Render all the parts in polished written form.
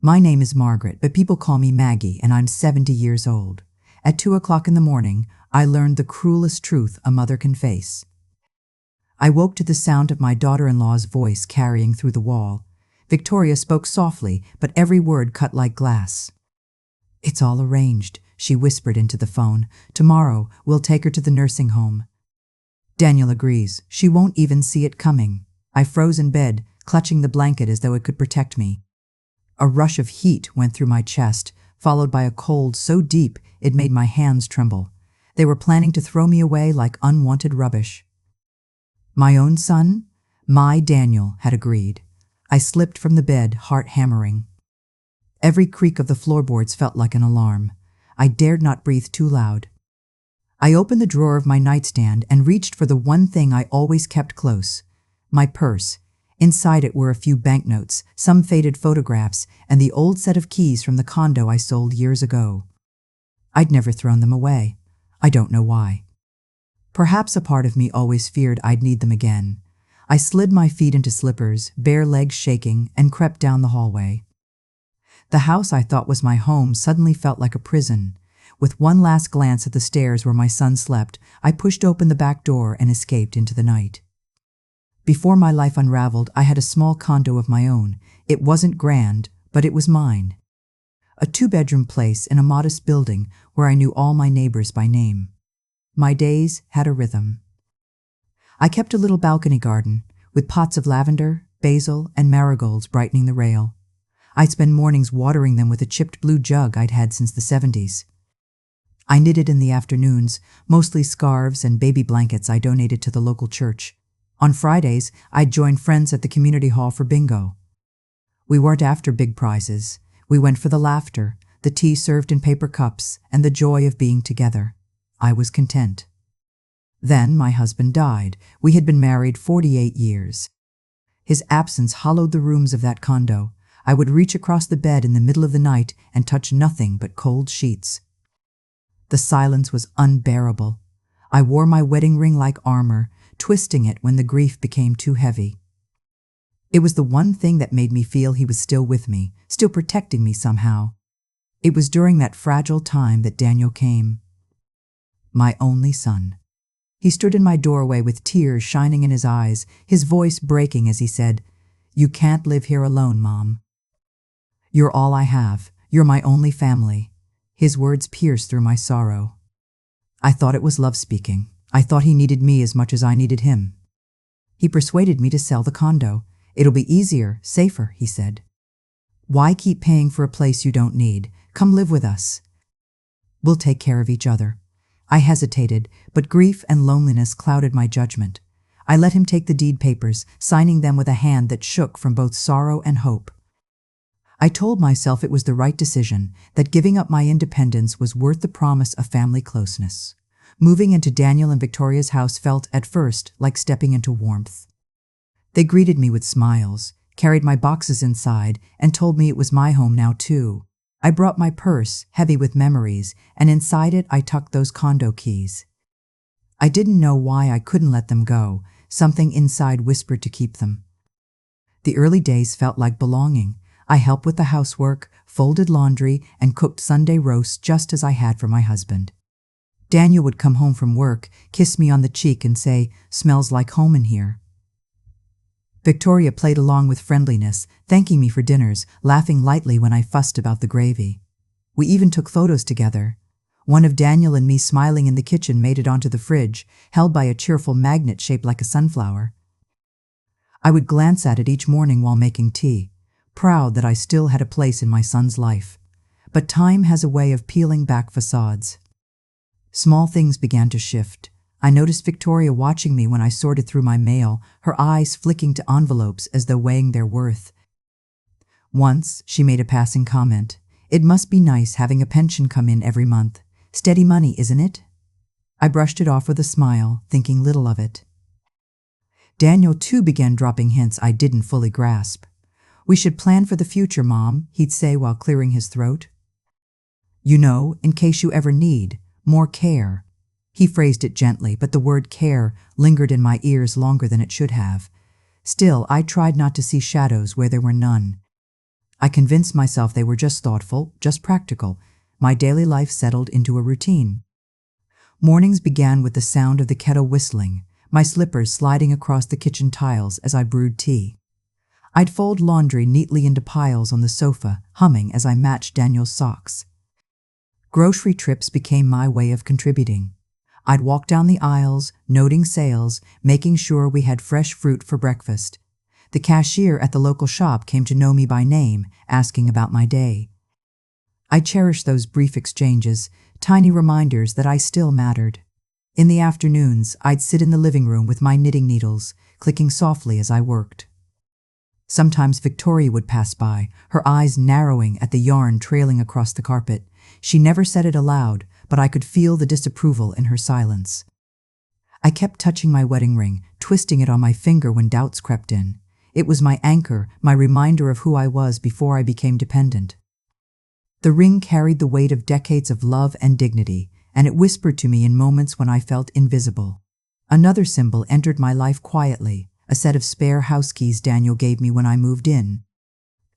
My name is Margaret, but people call me Maggie, and I'm 70 years old. At 2 o'clock in the morning, I learned the cruelest truth a mother can face. I woke to the sound of my daughter-in-law's voice carrying through the wall. Victoria spoke softly, but every word cut like glass. "It's all arranged," she whispered into the phone. "Tomorrow, we'll take her to the nursing home." Daniel agrees. She won't even see it coming. I froze in bed, clutching the blanket as though it could protect me. A rush of heat went through my chest, followed by a cold so deep it made my hands tremble. They were planning to throw me away like unwanted rubbish. My own son, my Daniel, had agreed. I slipped from the bed, heart hammering. Every creak of the floorboards felt like an alarm. I dared not breathe too loud. I opened the drawer of my nightstand and reached for the one thing I always kept close, my purse. Inside it were a few banknotes, some faded photographs, and the old set of keys from the condo I sold years ago. I'd never thrown them away. I don't know why. Perhaps a part of me always feared I'd need them again. I slid my feet into slippers, bare legs shaking, and crept down the hallway. The house I thought was my home suddenly felt like a prison. With one last glance at the stairs where my son slept, I pushed open the back door and escaped into the night. Before my life unraveled, I had a small condo of my own. It wasn't grand, but it was mine. A 2-bedroom place in a modest building where I knew all my neighbors by name. My days had a rhythm. I kept a little balcony garden, with pots of lavender, basil, and marigolds brightening the rail. I'd spend mornings watering them with a chipped blue jug I'd had since the 70s. I knitted in the afternoons, mostly scarves and baby blankets I donated to the local church. On Fridays, I'd join friends at the community hall for bingo. We weren't after big prizes. We went for the laughter, the tea served in paper cups, and the joy of being together. I was content. Then my husband died. We had been married 48 years. His absence hollowed the rooms of that condo. I would reach across the bed in the middle of the night and touch nothing but cold sheets. The silence was unbearable. I wore my wedding ring like armor, twisting it when the grief became too heavy. It was the one thing that made me feel he was still with me, still protecting me somehow. It was during that fragile time that Daniel came. My only son. He stood in my doorway with tears shining in his eyes, his voice breaking as he said, "You can't live here alone, Mom. You're all I have. You're my only family." His words pierced through my sorrow. I thought it was love speaking. I thought he needed me as much as I needed him. He persuaded me to sell the condo. "It'll be easier, safer," he said. "Why keep paying for a place you don't need? Come live with us. We'll take care of each other." I hesitated, but grief and loneliness clouded my judgment. I let him take the deed papers, signing them with a hand that shook from both sorrow and hope. I told myself it was the right decision, that giving up my independence was worth the promise of family closeness. Moving into Daniel and Victoria's house felt, at first, like stepping into warmth. They greeted me with smiles, carried my boxes inside, and told me it was my home now too. I brought my purse, heavy with memories, and inside it I tucked those condo keys. I didn't know why I couldn't let them go. Something inside whispered to keep them. The early days felt like belonging. I helped with the housework, folded laundry, and cooked Sunday roasts just as I had for my husband. Daniel would come home from work, kiss me on the cheek and say, "Smells like home in here." Victoria played along with friendliness, thanking me for dinners, laughing lightly when I fussed about the gravy. We even took photos together. One of Daniel and me smiling in the kitchen made it onto the fridge, held by a cheerful magnet shaped like a sunflower. I would glance at it each morning while making tea, proud that I still had a place in my son's life. But time has a way of peeling back facades. Small things began to shift. I noticed Victoria watching me when I sorted through my mail, her eyes flicking to envelopes as though weighing their worth. Once, she made a passing comment. "It must be nice having a pension come in every month. Steady money, isn't it?" I brushed it off with a smile, thinking little of it. Daniel too began dropping hints I didn't fully grasp. "We should plan for the future, Mom," he'd say while clearing his throat. "You know, in case you ever need more care." He phrased it gently, but the word care lingered in my ears longer than it should have. Still, I tried not to see shadows where there were none. I convinced myself they were just thoughtful, just practical. My daily life settled into a routine. Mornings began with the sound of the kettle whistling, my slippers sliding across the kitchen tiles as I brewed tea. I'd fold laundry neatly into piles on the sofa, humming as I matched Daniel's socks. Grocery trips became my way of contributing. I'd walk down the aisles, noting sales, making sure we had fresh fruit for breakfast. The cashier at the local shop came to know me by name, asking about my day. I cherished those brief exchanges, tiny reminders that I still mattered. In the afternoons, I'd sit in the living room with my knitting needles, clicking softly as I worked. Sometimes Victoria would pass by, her eyes narrowing at the yarn trailing across the carpet. She never said it aloud, but I could feel the disapproval in her silence. I kept touching my wedding ring, twisting it on my finger when doubts crept in. It was my anchor, my reminder of who I was before I became dependent. The ring carried the weight of decades of love and dignity, and it whispered to me in moments when I felt invisible. Another symbol entered my life quietly, a set of spare house keys Daniel gave me when I moved in.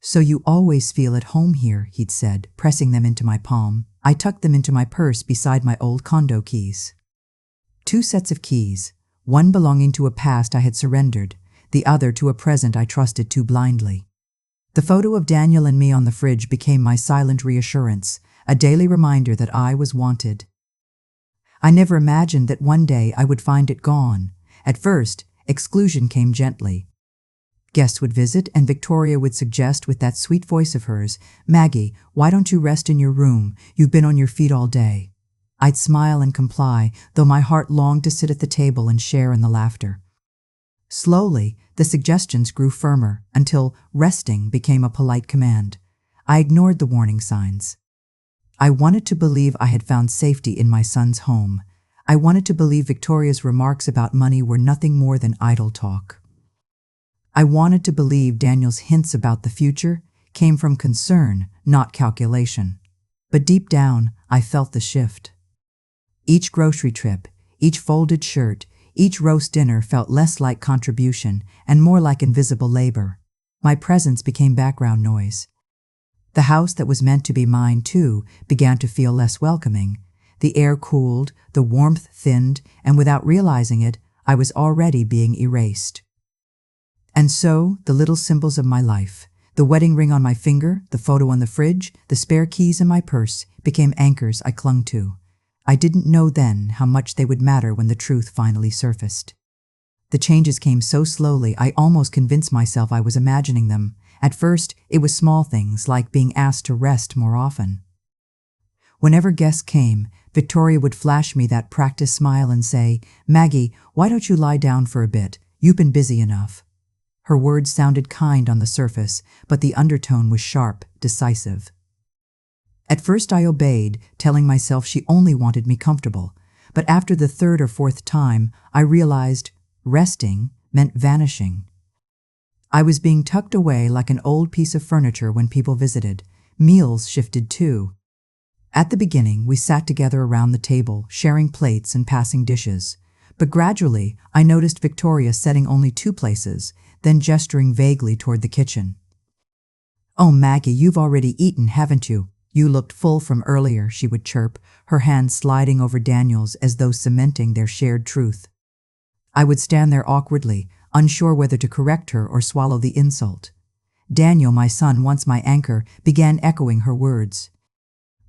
"So you always feel at home here," he'd said, pressing them into my palm. I tucked them into my purse beside my old condo keys. 2 sets of keys, one belonging to a past I had surrendered, the other to a present I trusted too blindly. The photo of Daniel and me on the fridge became my silent reassurance, a daily reminder that I was wanted. I never imagined that one day I would find it gone. At first, exclusion came gently. Guests would visit, and Victoria would suggest with that sweet voice of hers, "Maggie, why don't you rest in your room? You've been on your feet all day." I'd smile and comply, though my heart longed to sit at the table and share in the laughter. Slowly, the suggestions grew firmer, until resting became a polite command. I ignored the warning signs. I wanted to believe I had found safety in my son's home. I wanted to believe Victoria's remarks about money were nothing more than idle talk. I wanted to believe Daniel's hints about the future came from concern, not calculation. But deep down, I felt the shift. Each grocery trip, each folded shirt, each roast dinner felt less like contribution and more like invisible labor. My presence became background noise. The house that was meant to be mine, too, began to feel less welcoming. The air cooled, the warmth thinned, and without realizing it, I was already being erased. And so, the little symbols of my life, the wedding ring on my finger, the photo on the fridge, the spare keys in my purse, became anchors I clung to. I didn't know then how much they would matter when the truth finally surfaced. The changes came so slowly I almost convinced myself I was imagining them. At first, it was small things like being asked to rest more often. Whenever guests came, Victoria would flash me that practiced smile and say, "Maggie, why don't you lie down for a bit? You've been busy enough." Her words sounded kind on the surface, but the undertone was sharp, decisive. At first I obeyed, telling myself she only wanted me comfortable, but after the 3rd or 4th time, I realized resting meant vanishing. I was being tucked away like an old piece of furniture when people visited. Meals shifted too. At the beginning, we sat together around the table, sharing plates and passing dishes. But gradually, I noticed Victoria setting only 2 places, then gesturing vaguely toward the kitchen. "Oh, Maggie, you've already eaten, haven't you? You looked full from earlier," she would chirp, her hand sliding over Daniel's as though cementing their shared truth. I would stand there awkwardly, unsure whether to correct her or swallow the insult. Daniel, my son, once my anchor, began echoing her words.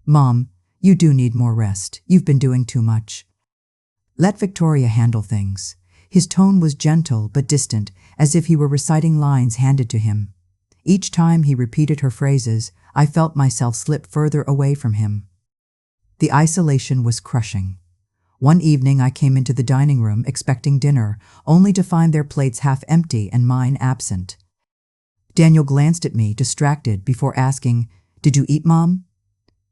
"Mom, you do need more rest. You've been doing too much. Let Victoria handle things." His tone was gentle but distant, as if he were reciting lines handed to him. Each time he repeated her phrases, I felt myself slip further away from him. The isolation was crushing. One evening I came into the dining room expecting dinner, only to find their plates half empty and mine absent. Daniel glanced at me, distracted, before asking, "Did you eat, Mom?"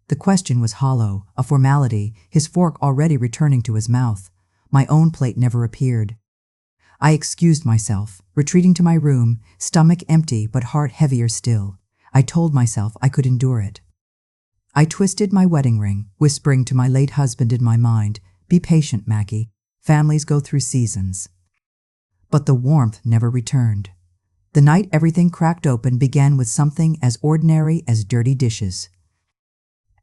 The question was hollow, a formality, his fork already returning to his mouth. My own plate never appeared. I excused myself, retreating to my room, stomach empty but heart heavier still. I told myself I could endure it. I twisted my wedding ring, whispering to my late husband in my mind, "Be patient, Maggie. Families go through seasons." But the warmth never returned. The night everything cracked open began with something as ordinary as dirty dishes.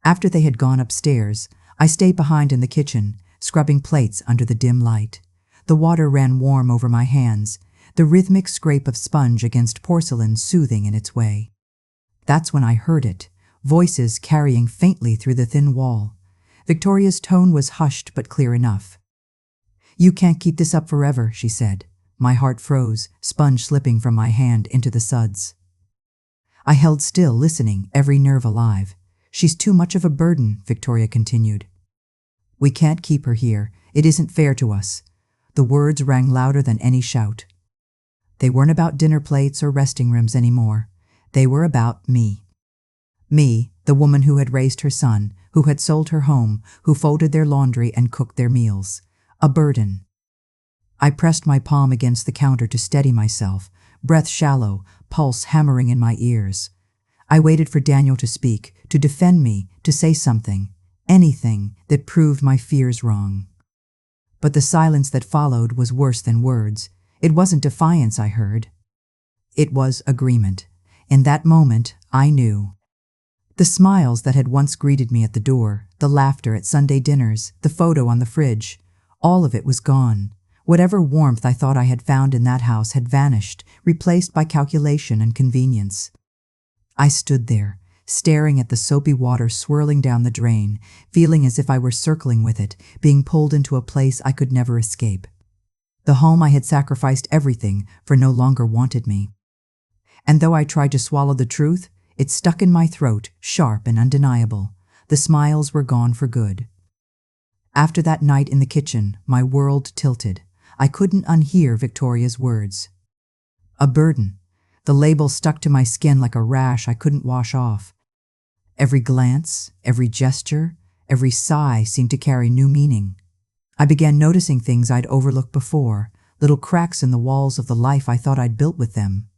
After they had gone upstairs, I stayed behind in the kitchen, scrubbing plates under the dim light. The water ran warm over my hands, the rhythmic scrape of sponge against porcelain soothing in its way. That's when I heard it, voices carrying faintly through the thin wall. Victoria's tone was hushed but clear enough. "You can't keep this up forever," she said. My heart froze, sponge slipping from my hand into the suds. I held still, listening, every nerve alive. "She's too much of a burden," Victoria continued. "We can't keep her here. It isn't fair to us." The words rang louder than any shout. They weren't about dinner plates or resting rooms anymore. They were about me. Me, the woman who had raised her son, who had sold her home, who folded their laundry and cooked their meals. A burden. I pressed my palm against the counter to steady myself, breath shallow, pulse hammering in my ears. I waited for Daniel to speak, to defend me, to say something, anything that proved my fears wrong. But the silence that followed was worse than words. It wasn't defiance I heard. It was agreement. In that moment, I knew. The smiles that had once greeted me at the door, the laughter at Sunday dinners, the photo on the fridge, all of it was gone. Whatever warmth I thought I had found in that house had vanished, replaced by calculation and convenience. I stood there, staring at the soapy water swirling down the drain, feeling as if I were circling with it, being pulled into a place I could never escape. The home I had sacrificed everything for no longer wanted me. And though I tried to swallow the truth, it stuck in my throat, sharp and undeniable. The smiles were gone for good. After that night in the kitchen, my world tilted. I couldn't unhear Victoria's words. A burden. The label stuck to my skin like a rash I couldn't wash off. Every glance, every gesture, every sigh seemed to carry new meaning. I began noticing things I'd overlooked before, little cracks in the walls of the life I thought I'd built with them.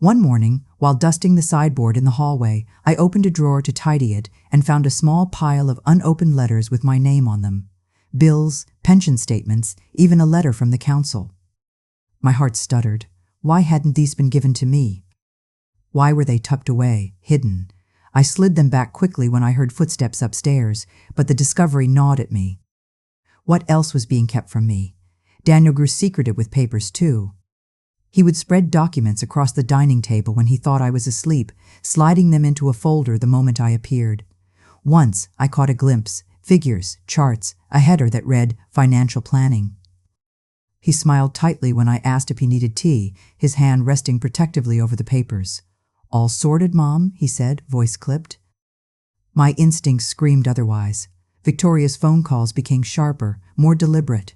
One morning, while dusting the sideboard in the hallway, I opened a drawer to tidy it and found a small pile of unopened letters with my name on them. Bills, pension statements, even a letter from the council. My heart stuttered. Why hadn't these been given to me? Why were they tucked away, hidden? I slid them back quickly when I heard footsteps upstairs, but the discovery gnawed at me. What else was being kept from me? Daniel grew secretive with papers too. He would spread documents across the dining table when he thought I was asleep, sliding them into a folder the moment I appeared. Once I caught a glimpse, figures, charts, a header that read financial planning. He smiled tightly when I asked if he needed tea, his hand resting protectively over the papers. "All sorted, Mom," he said, voice clipped. My instincts screamed otherwise. Victoria's phone calls became sharper, more deliberate.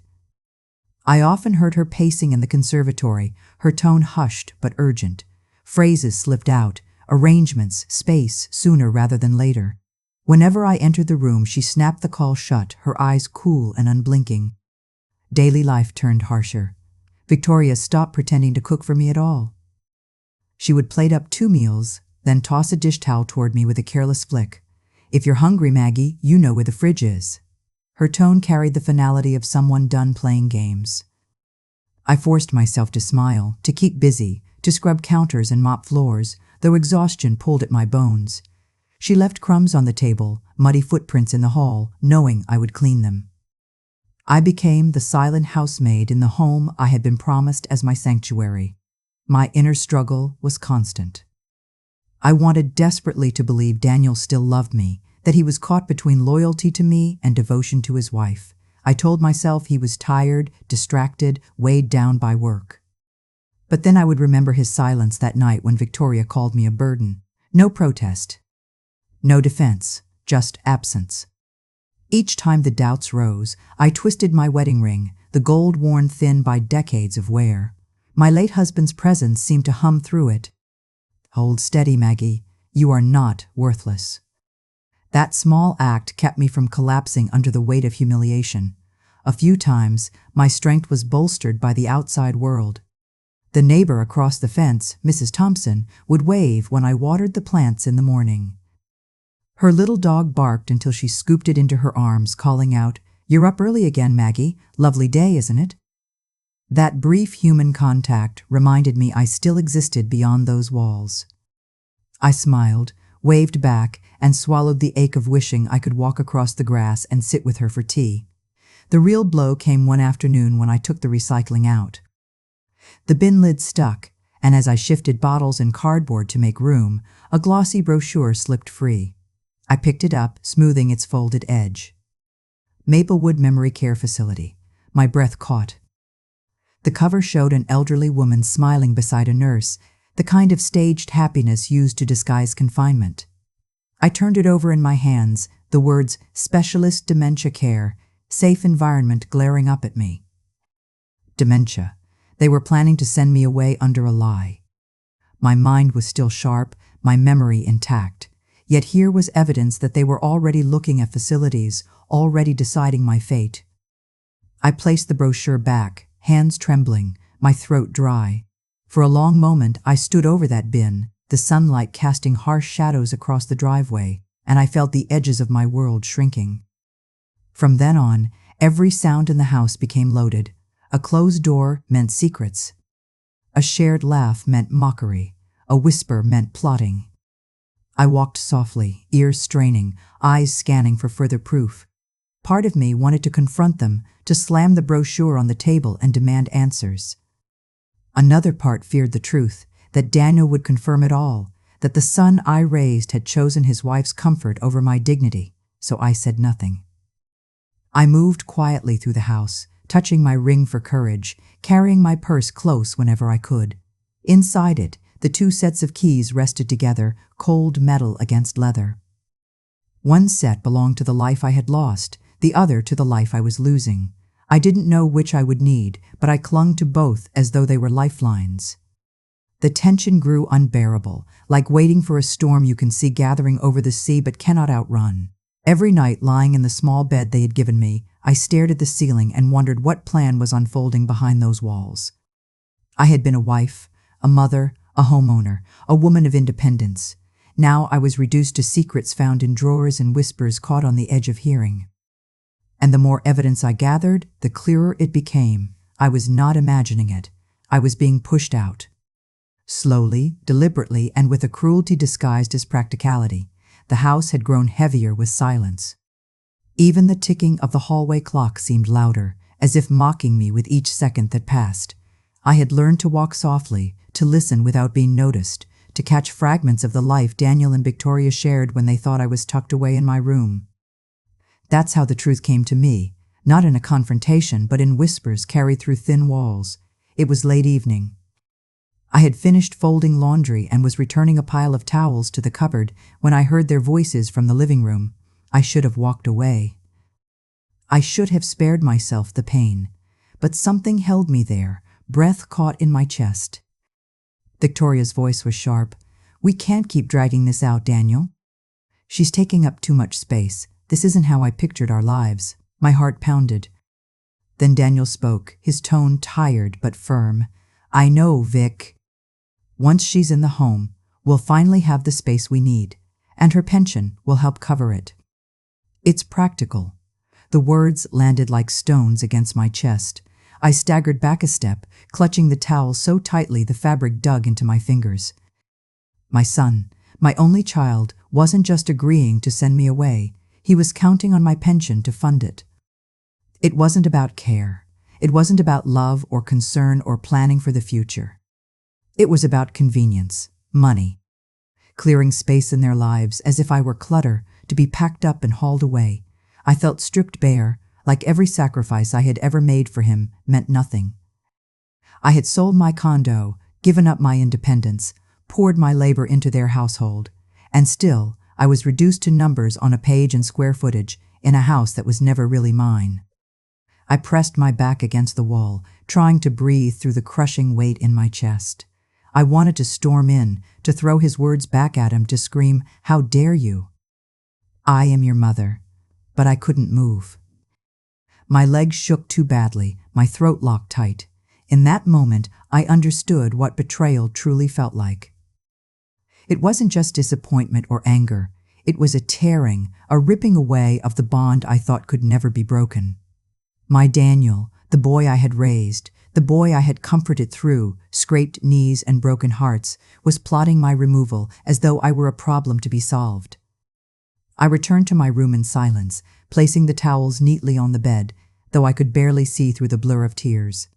I often heard her pacing in the conservatory, her tone hushed but urgent. Phrases slipped out, arrangements, space, sooner rather than later. Whenever I entered the room, she snapped the call shut, her eyes cool and unblinking. Daily life turned harsher. Victoria stopped pretending to cook for me at all. She would plate up 2 meals, then toss a dish towel toward me with a careless flick. "If you're hungry, Maggie, you know where the fridge is." Her tone carried the finality of someone done playing games. I forced myself to smile, to keep busy, to scrub counters and mop floors, though exhaustion pulled at my bones. She left crumbs on the table, muddy footprints in the hall, knowing I would clean them. I became the silent housemaid in the home I had been promised as my sanctuary. My inner struggle was constant. I wanted desperately to believe Daniel still loved me, that he was caught between loyalty to me and devotion to his wife. I told myself he was tired, distracted, weighed down by work. But then I would remember his silence that night when Victoria called me a burden. No protest. No defense, just absence. Each time the doubts rose, I twisted my wedding ring, the gold worn thin by decades of wear. My late husband's presence seemed to hum through it. "Hold steady, Maggie. You are not worthless." That small act kept me from collapsing under the weight of humiliation. A few times, my strength was bolstered by the outside world. The neighbor across the fence, Mrs. Thompson, would wave when I watered the plants in the morning. Her little dog barked until she scooped it into her arms, calling out, "You're up early again, Maggie. Lovely day, isn't it?" That brief human contact reminded me I still existed beyond those walls. I smiled, waved back, and swallowed the ache of wishing I could walk across the grass and sit with her for tea. The real blow came one afternoon when I took the recycling out. The bin lid stuck, and as I shifted bottles and cardboard to make room, a glossy brochure slipped free. I picked it up, smoothing its folded edge. Maplewood Memory Care Facility. My breath caught. The cover showed an elderly woman smiling beside a nurse, the kind of staged happiness used to disguise confinement. I turned it over in my hands, the words Specialist Dementia Care, Safe Environment glaring up at me. Dementia. They were planning to send me away under a lie. My mind was still sharp, my memory intact. Yet here was evidence that they were already looking at facilities, already deciding my fate. I placed the brochure back, hands trembling, my throat dry. For a long moment I stood over that bin, the sunlight casting harsh shadows across the driveway, and I felt the edges of my world shrinking. From then on, every sound in the house became loaded. A closed door meant secrets. A shared laugh meant mockery. A whisper meant plotting. I walked softly, ears straining, eyes scanning for further proof. Part of me wanted to confront them, to slam the brochure on the table and demand answers. Another part feared the truth, that Daniel would confirm it all, that the son I raised had chosen his wife's comfort over my dignity, so I said nothing. I moved quietly through the house, touching my ring for courage, carrying my purse close whenever I could. Inside it, the two sets of keys rested together, cold metal against leather. One set belonged to the life I had lost, the other to the life I was losing. I didn't know which I would need, but I clung to both as though they were lifelines. The tension grew unbearable, like waiting for a storm you can see gathering over the sea but cannot outrun. Every night, lying in the small bed they had given me, I stared at the ceiling and wondered what plan was unfolding behind those walls. I had been a wife, a mother, a homeowner, a woman of independence. Now I was reduced to secrets found in drawers and whispers caught on the edge of hearing. And the more evidence I gathered, the clearer it became. I was not imagining it. I was being pushed out. Slowly, deliberately, and with a cruelty disguised as practicality, the house had grown heavier with silence. Even the ticking of the hallway clock seemed louder, as if mocking me with each second that passed. I had learned to walk softly, to listen without being noticed, to catch fragments of the life Daniel and Victoria shared when they thought I was tucked away in my room. That's how the truth came to me, not in a confrontation, but in whispers carried through thin walls. It was late evening. I had finished folding laundry and was returning a pile of towels to the cupboard when I heard their voices from the living room. I should have walked away. I should have spared myself the pain, but something held me there, breath caught in my chest. Victoria's voice was sharp. "We can't keep dragging this out, Daniel. She's taking up too much space. This isn't how I pictured our lives." My heart pounded. Then Daniel spoke, his tone tired but firm. "I know, Vic. Once she's in the home, we'll finally have the space we need, and her pension will help cover it. It's practical." The words landed like stones against my chest. I staggered back a step, clutching the towel so tightly the fabric dug into my fingers. My son, my only child, wasn't just agreeing to send me away. He was counting on my pension to fund it. It wasn't about care. It wasn't about love or concern or planning for the future. It was about convenience, money, clearing space in their lives as if I were clutter to be packed up and hauled away. I felt stripped bare, like every sacrifice I had ever made for him meant nothing. I had sold my condo, given up my independence, poured my labor into their household, and still I was reduced to numbers on a page and square footage in a house that was never really mine. I pressed my back against the wall, trying to breathe through the crushing weight in my chest. I wanted to storm in, to throw his words back at him, to scream, "How dare you? I am your mother." But I couldn't move. My legs shook too badly, my throat locked tight. In that moment, I understood what betrayal truly felt like. It wasn't just disappointment or anger. It was a tearing, a ripping away of the bond I thought could never be broken. My Daniel, the boy I had raised, The boy I had comforted through scraped knees and broken hearts was plotting my removal as though I were a problem to be solved. I returned to my room in silence, placing the towels neatly on the bed, though I could barely see through the blur of tears.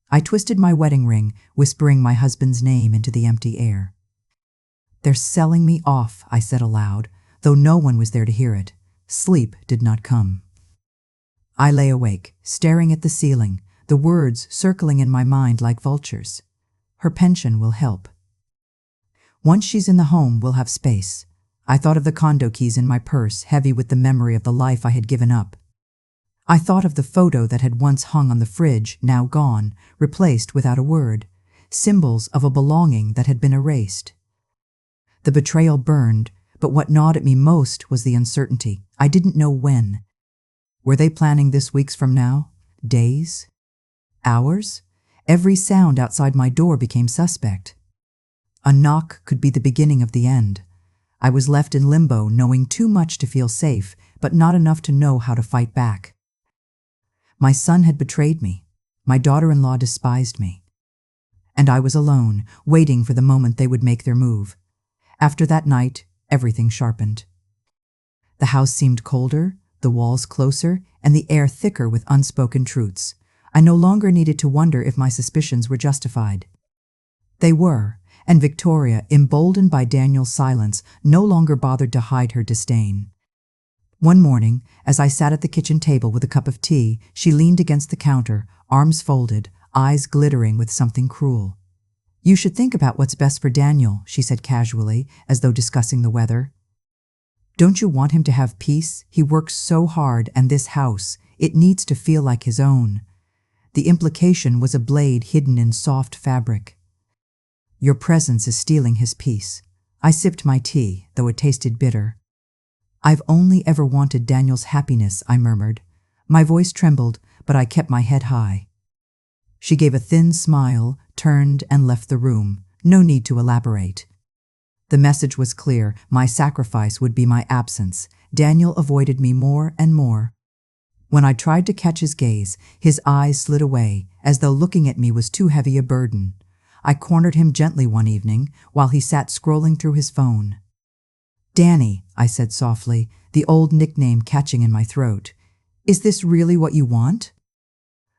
I twisted my wedding ring, whispering my husband's name into the empty air. "They're selling me off," I said aloud, though no one was there to hear it. Sleep did not come. I lay awake, staring at the ceiling, the words circling in my mind like vultures. Her pension will help. Once she's in the home, we'll have space. I thought of the condo keys in my purse, heavy with the memory of the life I had given up. I thought of the photo that had once hung on the fridge, now gone, replaced without a word, symbols of a belonging that had been erased. The betrayal burned, but what gnawed at me most was the uncertainty. I didn't know when. Were they planning this weeks from now? Days? Hours? Every sound outside my door became suspect. A knock could be the beginning of the end. I was left in limbo, knowing too much to feel safe, but not enough to know how to fight back. My son had betrayed me. My daughter-in-law despised me. And I was alone, waiting for the moment they would make their move. After that night, everything sharpened. The house seemed colder, the walls closer, and the air thicker with unspoken truths. I no longer needed to wonder if my suspicions were justified. They were, and Victoria, emboldened by Daniel's silence, no longer bothered to hide her disdain. One morning, as I sat at the kitchen table with a cup of tea, she leaned against the counter, arms folded, eyes glittering with something cruel. "You should think about what's best for Daniel," she said casually, as though discussing the weather. "Don't you want him to have peace? He works so hard, and this house, it needs to feel like his own." The implication was a blade hidden in soft fabric. "Your presence is stealing his peace." I sipped my tea, though it tasted bitter. "I've only ever wanted Daniel's happiness," I murmured. My voice trembled, but I kept my head high. She gave a thin smile, turned, and left the room. No need to elaborate. The message was clear. My sacrifice would be my absence. Daniel avoided me more and more. When I tried to catch his gaze, his eyes slid away, as though looking at me was too heavy a burden. I cornered him gently one evening, while he sat scrolling through his phone. "Danny," I said softly, the old nickname catching in my throat. "Is this really what you want?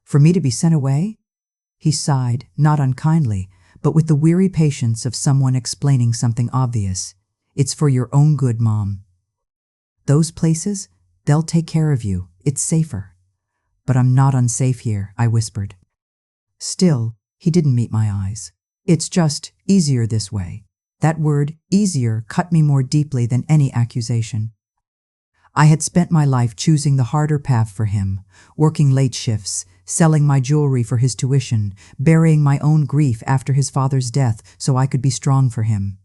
For me to be sent away?" He sighed, not unkindly, but with the weary patience of someone explaining something obvious. "It's for your own good, Mom. Those places, they'll take care of you. It's safer." "But I'm not unsafe here," I whispered. Still, he didn't meet my eyes. "It's just easier this way." That word, easier, cut me more deeply than any accusation. I had spent my life choosing the harder path for him, working late shifts, selling my jewelry for his tuition, burying my own grief after his father's death so I could be strong for him.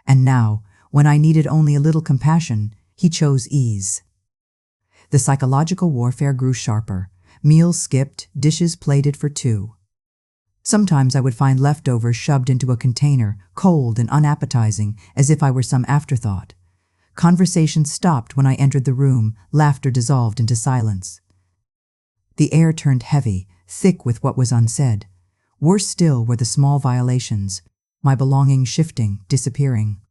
And now, when I needed only a little compassion, he chose ease. The psychological warfare grew sharper. Meals skipped, dishes plated for two. Sometimes I would find leftovers shoved into a container, cold and unappetizing, as if I were some afterthought. Conversation stopped when I entered the room, laughter dissolved into silence. The air turned heavy, thick with what was unsaid. Worse still were the small violations, my belongings shifting, disappearing.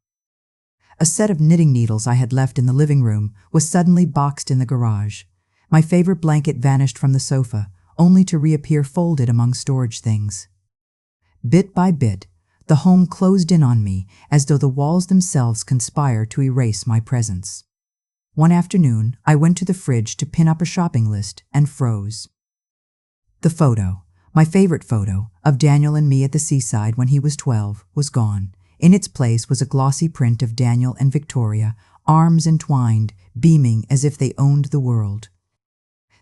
A set of knitting needles I had left in the living room was suddenly boxed in the garage. My favorite blanket vanished from the sofa, only to reappear folded among storage things. Bit by bit, the home closed in on me as though the walls themselves conspired to erase my presence. One afternoon, I went to the fridge to pin up a shopping list and froze. The photo, my favorite photo, of Daniel and me at the seaside when he was 12, was gone. In its place was a glossy print of Daniel and Victoria, arms entwined, beaming as if they owned the world.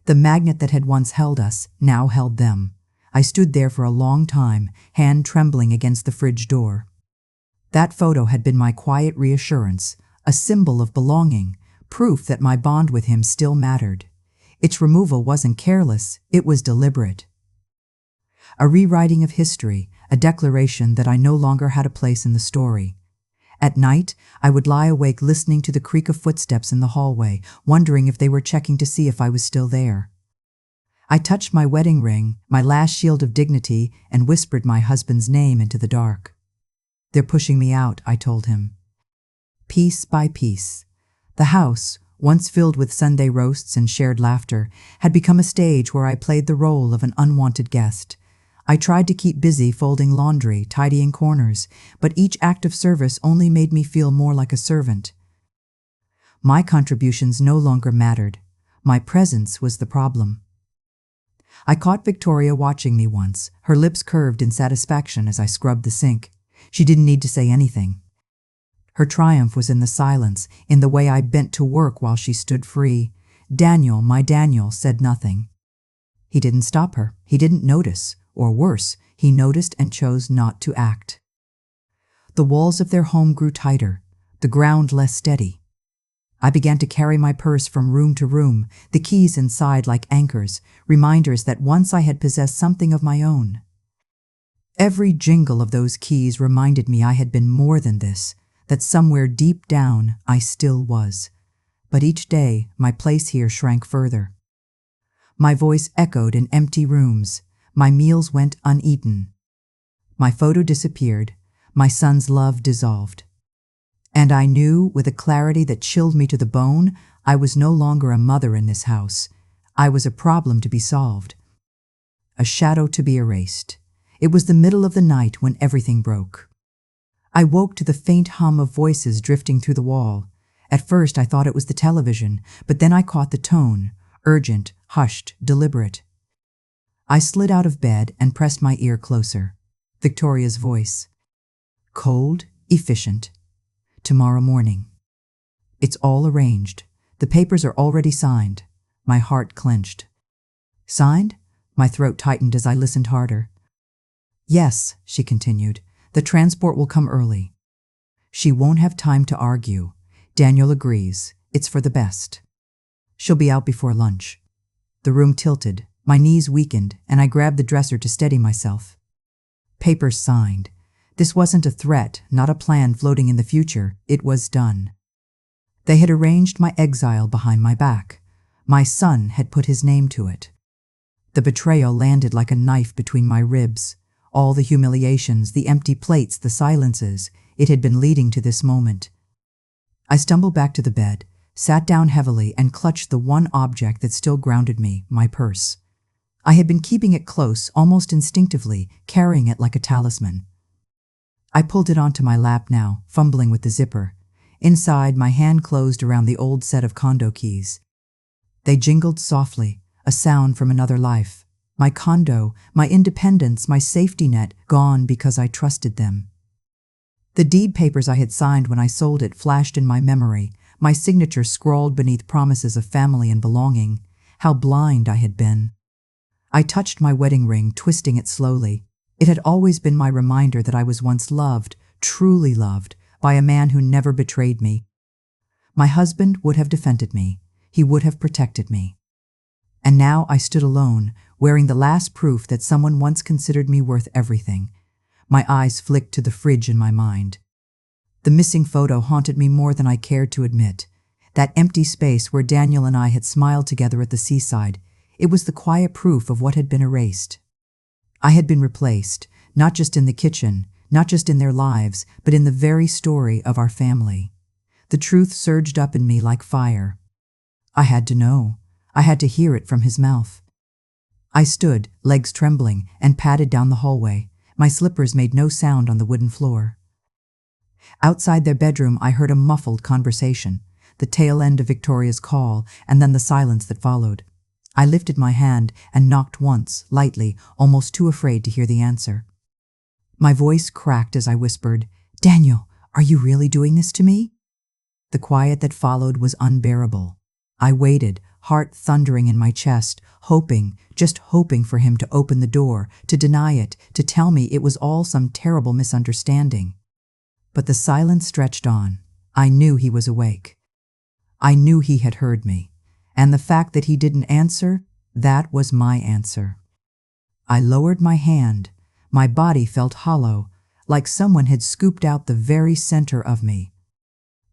The magnet that had once held us now held them. I stood there for a long time, hand trembling against the fridge door. That photo had been my quiet reassurance, a symbol of belonging, proof that my bond with him still mattered. Its removal wasn't careless, it was deliberate. A rewriting of history, a declaration that I no longer had a place in the story. At night, I would lie awake listening to the creak of footsteps in the hallway, wondering if they were checking to see if I was still there. I touched my wedding ring, my last shield of dignity, and whispered my husband's name into the dark. "They're pushing me out," I told him. Piece by piece, the house, once filled with Sunday roasts and shared laughter, had become a stage where I played the role of an unwanted guest. I tried to keep busy folding laundry, tidying corners, but each act of service only made me feel more like a servant. My contributions no longer mattered. My presence was the problem. I caught Victoria watching me once, her lips curved in satisfaction as I scrubbed the sink. She didn't need to say anything. Her triumph was in the silence, in the way I bent to work while she stood free. Daniel, my Daniel, said nothing. He didn't stop her. He didn't notice. Or worse, he noticed and chose not to act. The walls of their home grew tighter, the ground less steady. I began to carry my purse from room to room, the keys inside like anchors, reminders that once I had possessed something of my own. Every jingle of those keys reminded me I had been more than this, that somewhere deep down I still was. But each day my place here shrank further. My voice echoed in empty rooms. My meals went uneaten. My photo disappeared. My son's love dissolved. And I knew, with a clarity that chilled me to the bone, I was no longer a mother in this house. I was a problem to be solved. A shadow to be erased. It was the middle of the night when everything broke. I woke to the faint hum of voices drifting through the wall. At first I thought it was the television, but then I caught the tone, urgent, hushed, deliberate. I slid out of bed and pressed my ear closer. Victoria's voice. Cold, efficient. Tomorrow morning. It's all arranged. The papers are already signed. My heart clenched. Signed? My throat tightened as I listened harder. Yes, she continued. The transport will come early. She won't have time to argue. Daniel agrees. It's for the best. She'll be out before lunch. The room tilted. My knees weakened, and I grabbed the dresser to steady myself. Papers signed. This wasn't a threat, not a plan floating in the future. It was done. They had arranged my exile behind my back. My son had put his name to it. The betrayal landed like a knife between my ribs. All the humiliations, the empty plates, the silences, it had been leading to this moment. I stumbled back to the bed, sat down heavily, and clutched the one object that still grounded me, my purse. I had been keeping it close, almost instinctively, carrying it like a talisman. I pulled it onto my lap now, fumbling with the zipper. Inside, my hand closed around the old set of condo keys. They jingled softly, a sound from another life. My condo, my independence, my safety net, gone because I trusted them. The deed papers I had signed when I sold it flashed in my memory, my signature scrawled beneath promises of family and belonging. How blind I had been. I touched my wedding ring, twisting it slowly. It had always been my reminder that I was once loved, truly loved, by a man who never betrayed me. My husband would have defended me. He would have protected me. And now I stood alone, wearing the last proof that someone once considered me worth everything. My eyes flicked to the fridge in my mind. The missing photo haunted me more than I cared to admit. That empty space where Daniel and I had smiled together at the seaside. It was the quiet proof of what had been erased. I had been replaced, not just in the kitchen, not just in their lives, but in the very story of our family. The truth surged up in me like fire. I had to know. I had to hear it from his mouth. I stood, legs trembling, and padded down the hallway. My slippers made no sound on the wooden floor. Outside their bedroom, I heard a muffled conversation, the tail end of Victoria's call, and then the silence that followed. I lifted my hand and knocked once, lightly, almost too afraid to hear the answer. My voice cracked as I whispered, "Daniel, are you really doing this to me?" The quiet that followed was unbearable. I waited, heart thundering in my chest, hoping, just hoping for him to open the door, to deny it, to tell me it was all some terrible misunderstanding. But the silence stretched on. I knew he was awake. I knew he had heard me. And the fact that he didn't answer, that was my answer. I lowered my hand. My body felt hollow, like someone had scooped out the very center of me.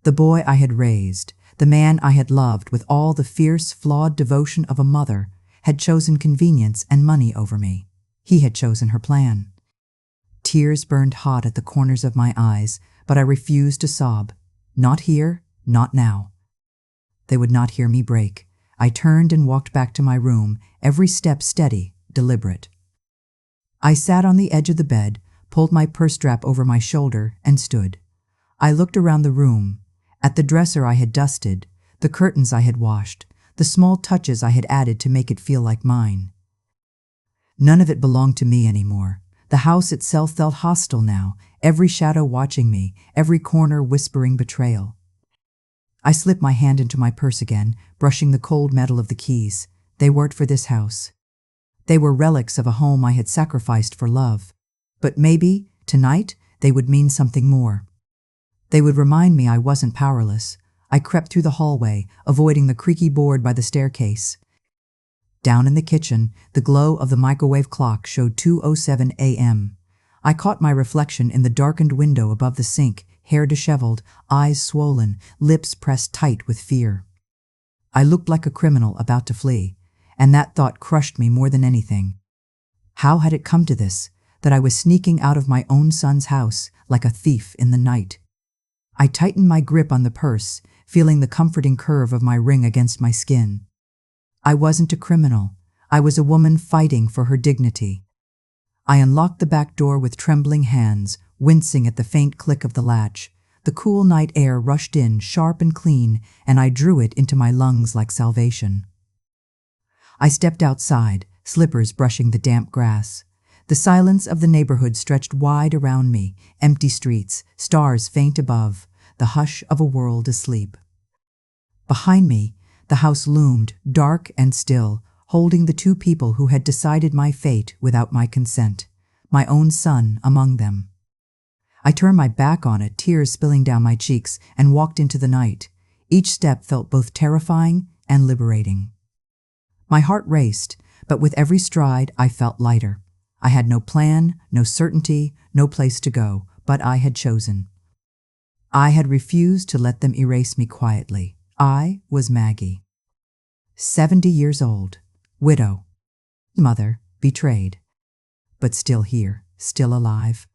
The boy I had raised, the man I had loved with all the fierce, flawed devotion of a mother, had chosen convenience and money over me. He had chosen her plan. Tears burned hot at the corners of my eyes, but I refused to sob. Not here, not now. They would not hear me break. I turned and walked back to my room, every step steady, deliberate. I sat on the edge of the bed, pulled my purse strap over my shoulder, and stood. I looked around the room, at the dresser I had dusted, the curtains I had washed, the small touches I had added to make it feel like mine. None of it belonged to me anymore. The house itself felt hostile now, every shadow watching me, every corner whispering betrayal. I slipped my hand into my purse again, brushing the cold metal of the keys. They weren't for this house. They were relics of a home I had sacrificed for love. But maybe, tonight, they would mean something more. They would remind me I wasn't powerless. I crept through the hallway, avoiding the creaky board by the staircase. Down in the kitchen, the glow of the microwave clock showed 2:07 a.m. I caught my reflection in the darkened window above the sink, hair disheveled, eyes swollen, lips pressed tight with fear. I looked like a criminal about to flee, and that thought crushed me more than anything. How had it come to this, that I was sneaking out of my own son's house like a thief in the night? I tightened my grip on the purse, feeling the comforting curve of my ring against my skin. I wasn't a criminal. I was a woman fighting for her dignity. I unlocked the back door with trembling hands, wincing at the faint click of the latch. The cool night air rushed in, sharp and clean, and I drew it into my lungs like salvation. I stepped outside, slippers brushing the damp grass. The silence of the neighborhood stretched wide around me, empty streets, stars faint above, the hush of a world asleep. Behind me, the house loomed, dark and still, holding the two people who had decided my fate without my consent, my own son among them. I turned my back on it, tears spilling down my cheeks, and walked into the night. Each step felt both terrifying and liberating. My heart raced, but with every stride I felt lighter. I had no plan, no certainty, no place to go, but I had chosen. I had refused to let them erase me quietly. I was Maggie. 70 years old, widow, mother, betrayed, but still here, still alive,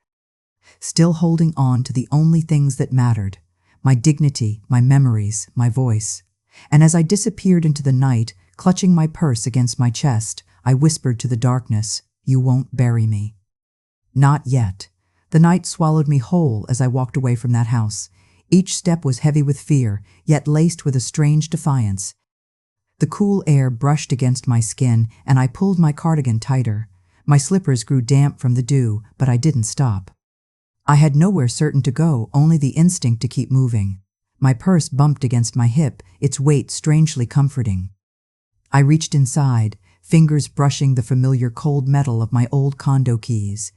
still holding on to the only things that mattered, my dignity, my memories, my voice. And as I disappeared into the night, clutching my purse against my chest, I whispered to the darkness, "You won't bury me." Not yet. The night swallowed me whole as I walked away from that house. Each step was heavy with fear, yet laced with a strange defiance. The cool air brushed against my skin, and I pulled my cardigan tighter. My slippers grew damp from the dew, but I didn't stop. I had nowhere certain to go, only the instinct to keep moving. My purse bumped against my hip, its weight strangely comforting. I reached inside, fingers brushing the familiar cold metal of my old condo keys.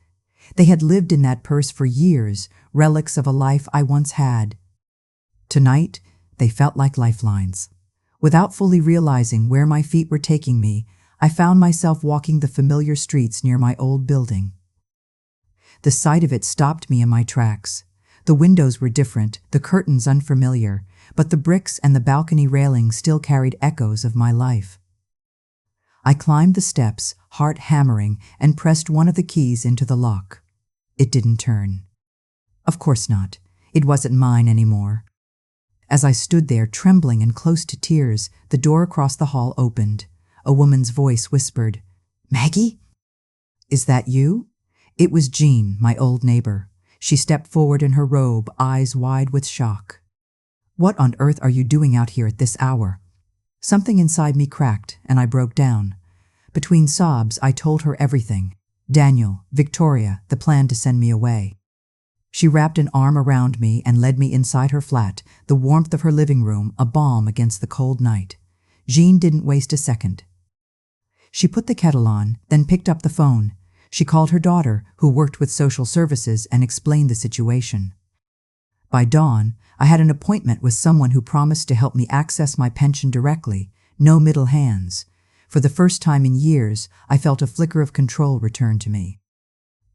They had lived in that purse for years, relics of a life I once had. Tonight, they felt like lifelines. Without fully realizing where my feet were taking me, I found myself walking the familiar streets near my old building. The sight of it stopped me in my tracks. The windows were different, the curtains unfamiliar, but the bricks and the balcony railing still carried echoes of my life. I climbed the steps, heart hammering, and pressed one of the keys into the lock. It didn't turn. Of course not. It wasn't mine anymore. As I stood there, trembling and close to tears, the door across the hall opened. A woman's voice whispered, "Maggie? Is that you?" It was Jean, my old neighbor. She stepped forward in her robe, eyes wide with shock. "What on earth are you doing out here at this hour?" Something inside me cracked, and I broke down. Between sobs, I told her everything. Daniel, Victoria, the plan to send me away. She wrapped an arm around me and led me inside her flat, the warmth of her living room a balm against the cold night. Jean didn't waste a second. She put the kettle on, then picked up the phone. She called her daughter, who worked with social services, and explained the situation. By dawn, I had an appointment with someone who promised to help me access my pension directly, no middle hands. For the first time in years, I felt a flicker of control return to me.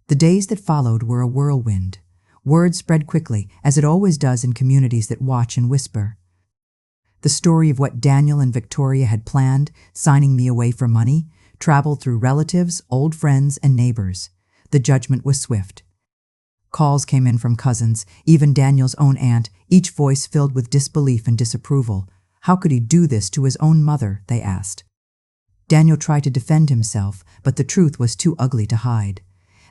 The days that followed were a whirlwind. Word spread quickly, as it always does in communities that watch and whisper. The story of what Daniel and Victoria had planned, signing me away for money, traveled through relatives, old friends, and neighbors. The judgment was swift. Calls came in from cousins, even Daniel's own aunt, each voice filled with disbelief and disapproval. How could he do this to his own mother, they asked. Daniel tried to defend himself, but the truth was too ugly to hide.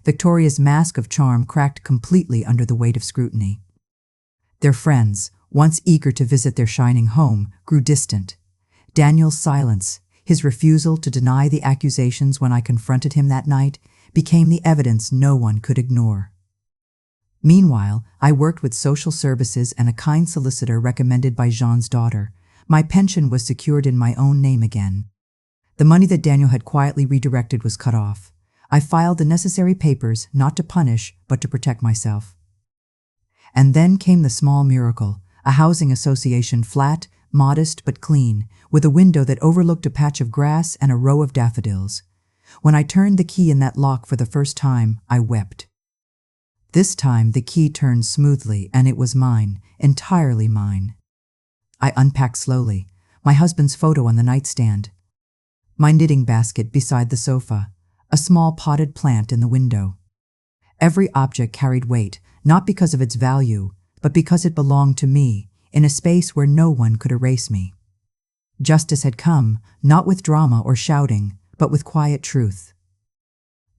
Victoria's mask of charm cracked completely under the weight of scrutiny. Their friends, once eager to visit their shining home, grew distant. Daniel's silence, his refusal to deny the accusations when I confronted him that night, became the evidence no one could ignore. Meanwhile, I worked with social services and a kind solicitor recommended by Jean's daughter. My pension was secured in my own name again. The money that Daniel had quietly redirected was cut off. I filed the necessary papers, not to punish, but to protect myself. And then came the small miracle, a housing association flat, modest but clean, with a window that overlooked a patch of grass and a row of daffodils. When I turned the key in that lock for the first time, I wept. This time the key turned smoothly, and it was mine, entirely mine. I unpacked slowly, my husband's photo on the nightstand, my knitting basket beside the sofa, a small potted plant in the window. Every object carried weight, not because of its value, but because it belonged to me, in a space where no one could erase me. Justice had come, not with drama or shouting, but with quiet truth.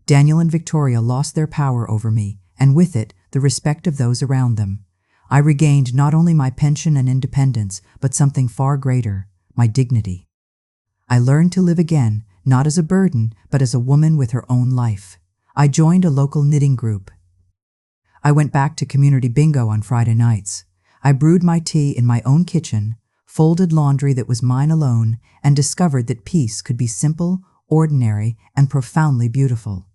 Daniel and Victoria lost their power over me, and with it, the respect of those around them. I regained not only my pension and independence, but something far greater, my dignity. I learned to live again, not as a burden, but as a woman with her own life. I joined a local knitting group. I went back to community bingo on Friday nights. I brewed my tea in my own kitchen, folded laundry that was mine alone, and discovered that peace could be simple, ordinary, and profoundly beautiful.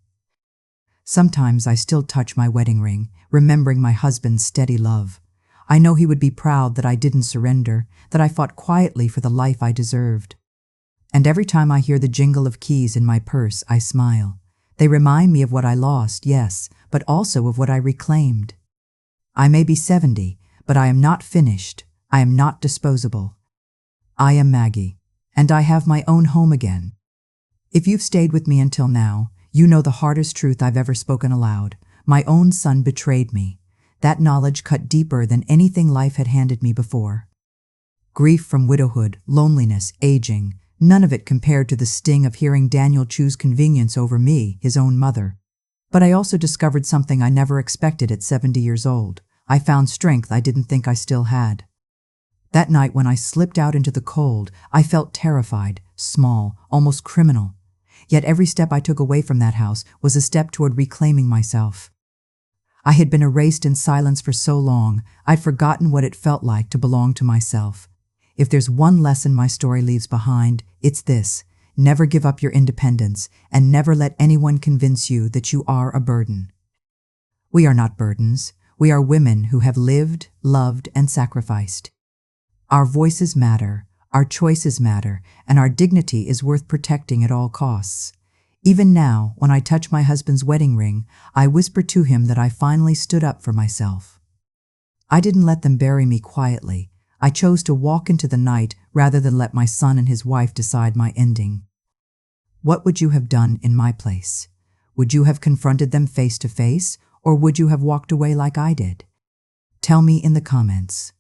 Sometimes I still touch my wedding ring, remembering my husband's steady love. I know he would be proud that I didn't surrender, that I fought quietly for the life I deserved. And every time I hear the jingle of keys in my purse, I smile. They remind me of what I lost, yes, but also of what I reclaimed. I may be 70, but I am not finished. I am not disposable. I am Maggie, and I have my own home again. If you've stayed with me until now, you know the hardest truth I've ever spoken aloud. My own son betrayed me. That knowledge cut deeper than anything life had handed me before. Grief from widowhood, loneliness, aging, none of it compared to the sting of hearing Daniel choose convenience over me, his own mother. But I also discovered something I never expected at 70 years old. I found strength I didn't think I still had. That night when I slipped out into the cold, I felt terrified, small, almost criminal. Yet every step I took away from that house was a step toward reclaiming myself. I had been erased in silence for so long, I'd forgotten what it felt like to belong to myself. If there's one lesson my story leaves behind, it's this: never give up your independence, and never let anyone convince you that you are a burden. We are not burdens. We are women who have lived, loved, and sacrificed. Our voices matter, our choices matter, and our dignity is worth protecting at all costs. Even now, when I touch my husband's wedding ring, I whisper to him that I finally stood up for myself. I didn't let them bury me quietly. I chose to walk into the night rather than let my son and his wife decide my ending. What would you have done in my place? Would you have confronted them face to face, or would you have walked away like I did? Tell me in the comments.